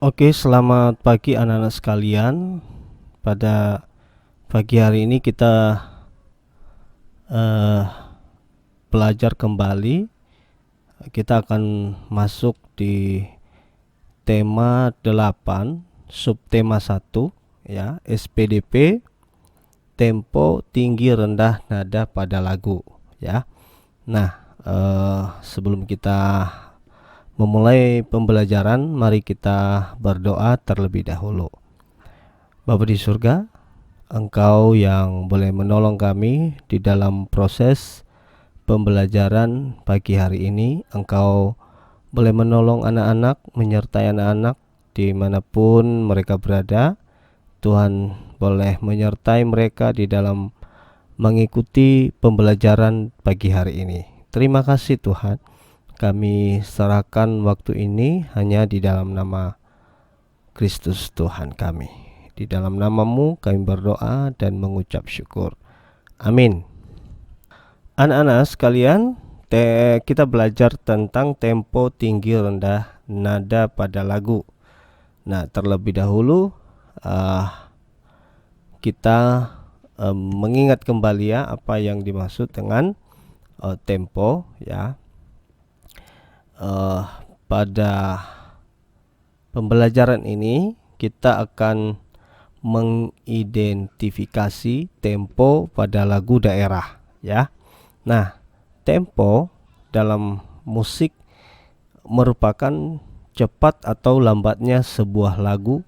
Oke, selamat pagi anak-anak sekalian. Pada pagi hari ini kita eh, belajar kembali. Kita akan masuk di tema 8, subtema 1, ya, SPDP, tempo, tinggi, rendah, nada pada lagu, ya. Nah, sebelum kita memulai pembelajaran, mari kita berdoa terlebih dahulu. Bapa di surga, Engkau yang boleh menolong kami di dalam proses pembelajaran pagi hari ini. Engkau boleh menolong anak-anak, menyertai anak-anak dimanapun mereka berada. Tuhan boleh menyertai mereka di dalam mengikuti pembelajaran pagi hari ini. Terima kasih Tuhan. Kami serahkan waktu ini hanya di dalam nama Kristus Tuhan kami. Di dalam namamu kami berdoa dan mengucap syukur. Amin. Anak-anak sekalian, kita belajar tentang tempo, tinggi, rendah, nada pada lagu. Nah, terlebih dahulu kita mengingat kembali ya apa yang dimaksud dengan tempo, ya. Pada pembelajaran ini kita akan mengidentifikasi tempo pada lagu daerah, ya. Nah, tempo dalam musik merupakan cepat atau lambatnya sebuah lagu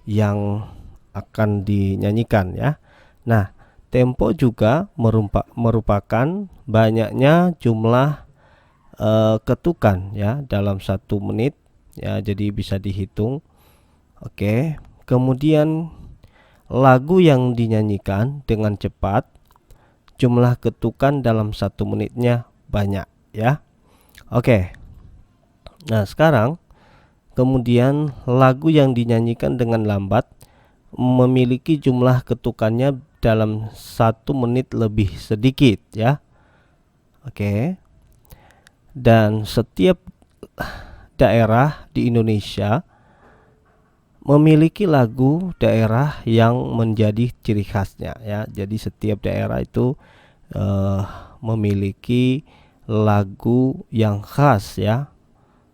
yang akan dinyanyikan, ya. Nah, tempo juga merupakan banyaknya jumlah ketukan, ya, dalam 1 menit, ya. Jadi bisa dihitung. Oke. Kemudian lagu yang dinyanyikan dengan cepat, jumlah ketukan dalam 1 menitnya banyak, ya. Oke. Nah, sekarang kemudian lagu yang dinyanyikan dengan lambat memiliki jumlah ketukannya dalam 1 menit lebih sedikit, ya. Oke. Dan setiap daerah di Indonesia memiliki lagu daerah yang menjadi ciri khasnya, ya. Jadi setiap daerah itu memiliki lagu yang khas, ya,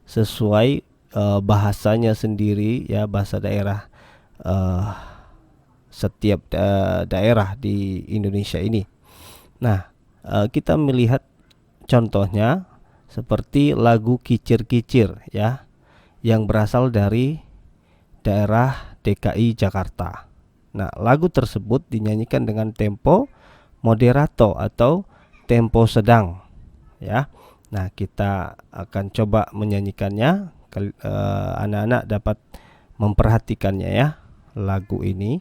sesuai bahasanya sendiri, ya, bahasa daerah setiap daerah di Indonesia ini. Nah, kita melihat contohnya seperti lagu Kicir-Kicir, ya, yang berasal dari daerah DKI Jakarta. Nah, lagu tersebut dinyanyikan dengan tempo moderato atau tempo sedang, ya. Nah, kita akan coba menyanyikannya. Anak-anak dapat memperhatikannya, ya, lagu ini.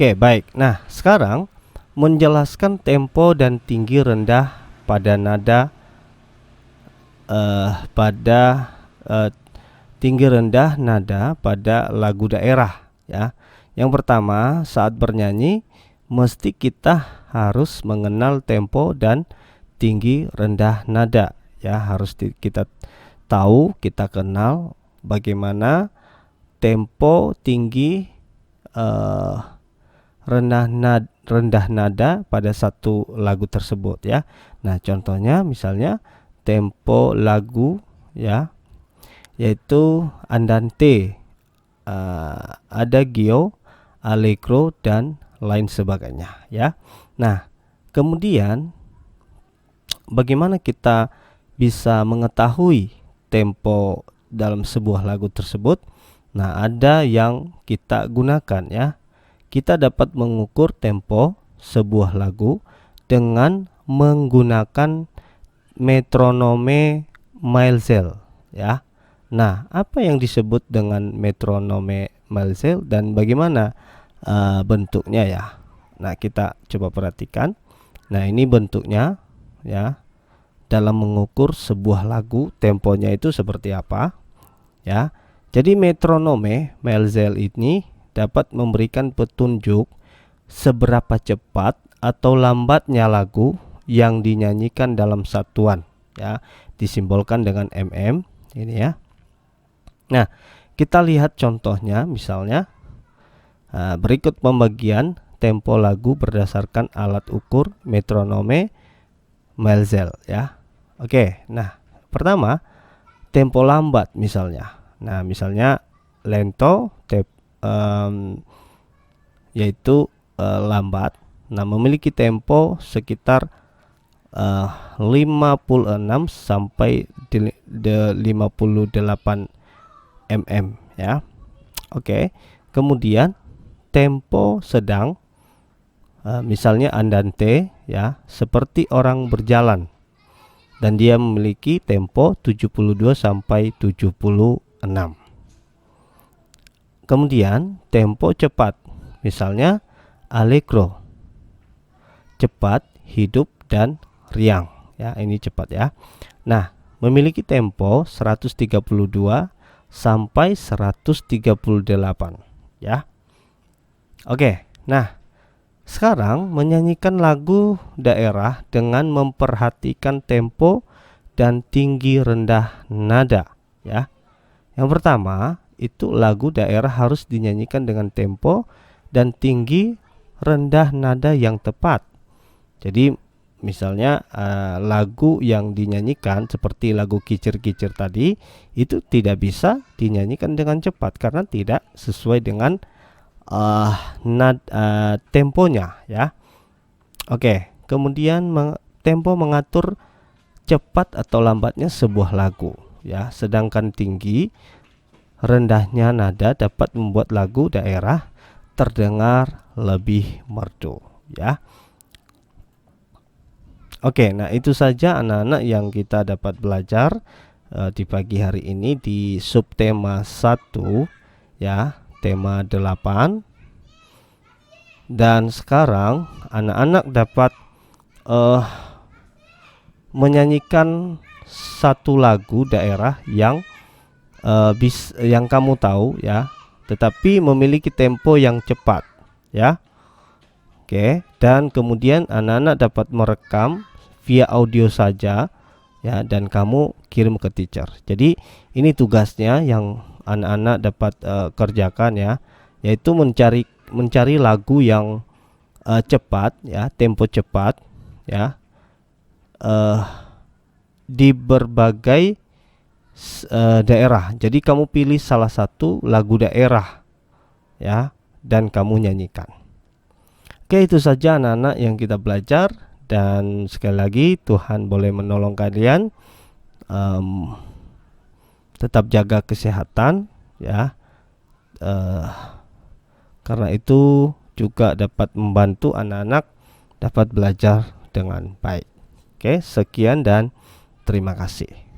Oke, baik. Nah, sekarang menjelaskan tempo dan tinggi rendah pada nada pada tinggi rendah nada pada lagu daerah ya. Yang pertama, saat bernyanyi mesti kita harus mengenal tempo dan tinggi rendah nada ya. Harus kita tahu, kita kenal bagaimana tempo, tinggi, rendah nada pada satu lagu tersebut ya. Nah, contohnya misalnya tempo lagu ya, yaitu andante, adagio, allegro dan lain sebagainya ya. Nah, kemudian bagaimana kita bisa mengetahui tempo dalam sebuah lagu tersebut? Nah, ada yang kita gunakan ya. Kita dapat mengukur tempo sebuah lagu dengan menggunakan metronome Maelzel ya. Nah, apa yang disebut dengan metronome Maelzel dan bagaimana bentuknya ya? Nah, kita coba perhatikan. Nah, ini bentuknya ya. Dalam mengukur sebuah lagu, temponya itu seperti apa ya. Jadi metronome Maelzel ini dapat memberikan petunjuk seberapa cepat atau lambatnya lagu yang dinyanyikan dalam satuan ya, disimbolkan dengan mm ini ya. Nah, kita lihat contohnya misalnya berikut pembagian tempo lagu berdasarkan alat ukur metronome Maelzel ya. Oke, nah pertama tempo lambat misalnya. Nah, misalnya lento yaitu lambat. Nah, memiliki tempo sekitar 56 sampai 58 mm ya. Oke. Kemudian tempo sedang misalnya andante ya, seperti orang berjalan. Dan dia memiliki tempo 72 sampai 76. Kemudian tempo cepat, misalnya allegro, cepat, hidup dan riang ya, ini cepat ya. Nah, memiliki tempo 132 sampai 138 ya. Oke, nah sekarang menyanyikan lagu daerah dengan memperhatikan tempo dan tinggi rendah nada ya. Yang pertama itu lagu daerah harus dinyanyikan dengan tempo dan tinggi rendah nada yang tepat. Jadi misalnya lagu yang dinyanyikan seperti lagu kicir-kicir tadi itu tidak bisa dinyanyikan dengan cepat karena tidak sesuai dengan temponya ya. Oke, kemudian tempo mengatur cepat atau lambatnya sebuah lagu ya. Sedangkan tinggi rendahnya nada dapat membuat lagu daerah terdengar lebih merdu ya. Oke, nah itu saja anak-anak yang kita dapat belajar di pagi hari ini di subtema 1 ya, tema 8. Dan sekarang anak-anak dapat menyanyikan satu lagu daerah yang yang kamu tahu ya, tetapi memiliki tempo yang cepat ya. Oke, dan kemudian anak-anak dapat merekam via audio saja ya, dan kamu kirim ke teacher. Jadi ini tugasnya yang anak-anak dapat kerjakan ya, yaitu mencari lagu yang cepat ya, tempo cepat ya, di berbagai daerah. Jadi kamu pilih salah satu lagu daerah ya, dan kamu nyanyikan. Oke, itu saja anak-anak yang kita belajar. Dan sekali lagi Tuhan boleh menolong kalian, tetap jaga kesehatan ya, karena itu juga dapat membantu anak-anak dapat belajar dengan baik. Oke, sekian dan terima kasih.